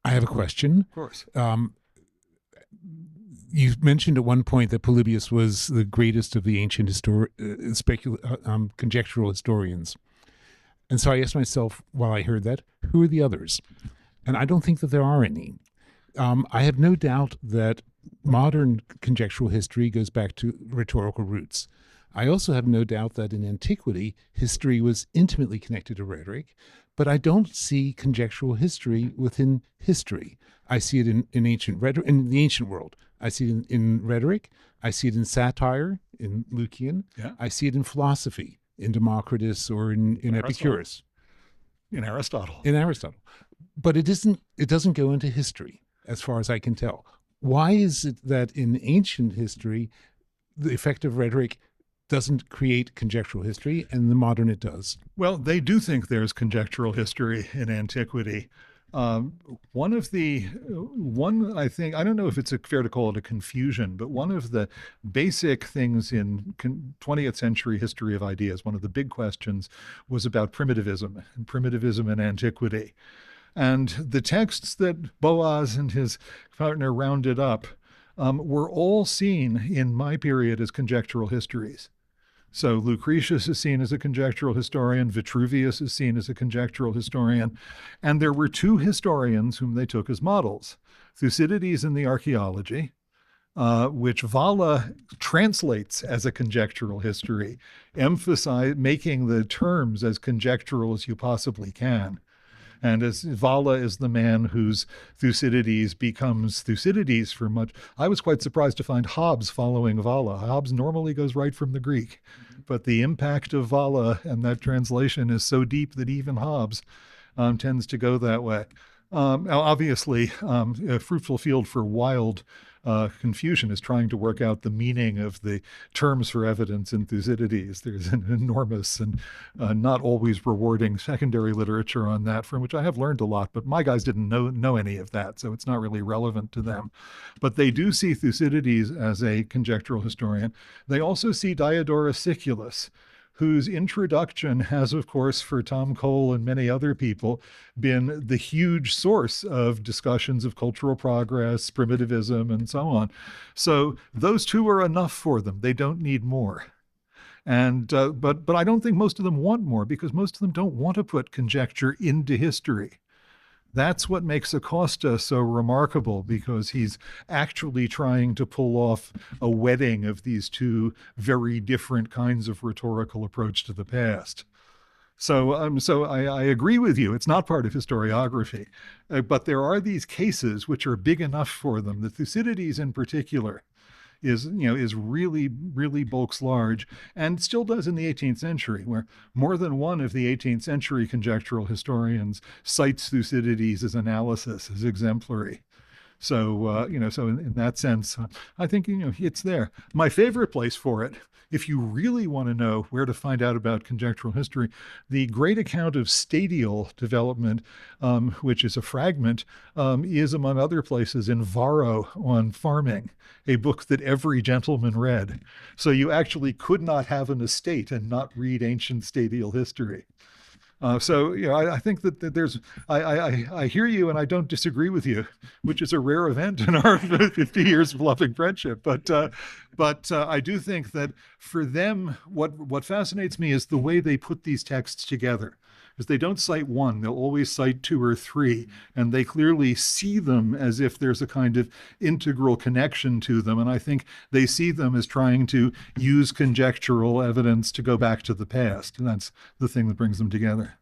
I have a question. Of course. You mentioned at one point that Polybius was the greatest of the ancient conjectural historians. And so I asked myself, while I heard that, who are the others? And I don't think that there are any. I have no doubt that modern conjectural history goes back to rhetorical roots. I also have no doubt that in antiquity, history was intimately connected to rhetoric, but I don't see conjectural history within history. I see it in the ancient world. I see it in rhetoric. I see it in satire, in Lucian. Yeah. I see it in philosophy, in Democritus or in Epicurus. In Aristotle. In Aristotle. But it doesn't go into history, as far as I can tell. Why is it that in ancient history, the effect of rhetoric doesn't create conjectural history, and in the modern it does? Well, they do think there's conjectural history in antiquity. I think, I don't know if it's fair to call it a confusion, but one of the basic things in 20th century history of ideas, one of the big questions was about primitivism in antiquity. And the texts that Boaz and his partner rounded up were all seen in my period as conjectural histories. So Lucretius is seen as a conjectural historian, Vitruvius is seen as a conjectural historian, and there were two historians whom they took as models, Thucydides in the Archaeology, which Valla translates as a conjectural history, making the terms as conjectural as you possibly can. And as Valla is the man whose Thucydides becomes Thucydides for much. I was quite surprised to find Hobbes following Valla. Hobbes normally goes right from the Greek, but the impact of Valla and that translation is so deep that even Hobbes tends to go that way. Now, obviously, a fruitful field for wild confusion is trying to work out the meaning of the terms for evidence in Thucydides. There's an enormous and not always rewarding secondary literature on that, from which I have learned a lot, but my guys didn't know any of that, so it's not really relevant to them. But they do see Thucydides as a conjectural historian. They also see Diodorus Siculus, whose introduction has, of course, for Tom Cole and many other people, been the huge source of discussions of cultural progress, primitivism, and so on. So those two are enough for them. They don't need more. And but I don't think most of them want more, because most of them don't want to put conjecture into history. That's what makes Acosta so remarkable, because he's actually trying to pull off a wedding of these two very different kinds of rhetorical approach to the past. So I agree with you. It's not part of historiography, but there are these cases which are big enough for them. The Thucydides in particular is really, really bulks large, and still does in the 18th century, where more than one of the 18th century conjectural historians cites Thucydides' analysis as exemplary. So, so in that sense, I think, it's there. My favorite place for it, if you really want to know where to find out about conjectural history, the great account of stadial development, which is a fragment, is, among other places, in Varro on farming, a book that every gentleman read. So you actually could not have an estate and not read ancient stadial history. I think that I hear you, and I don't disagree with you, which is a rare event in our 50 years of loving friendship. But I do think that for them, what fascinates me is the way they put these texts together. Because they don't cite one, they'll always cite two or three, and they clearly see them as if there's a kind of integral connection to them. And I think they see them as trying to use conjectural evidence to go back to the past. And that's the thing that brings them together.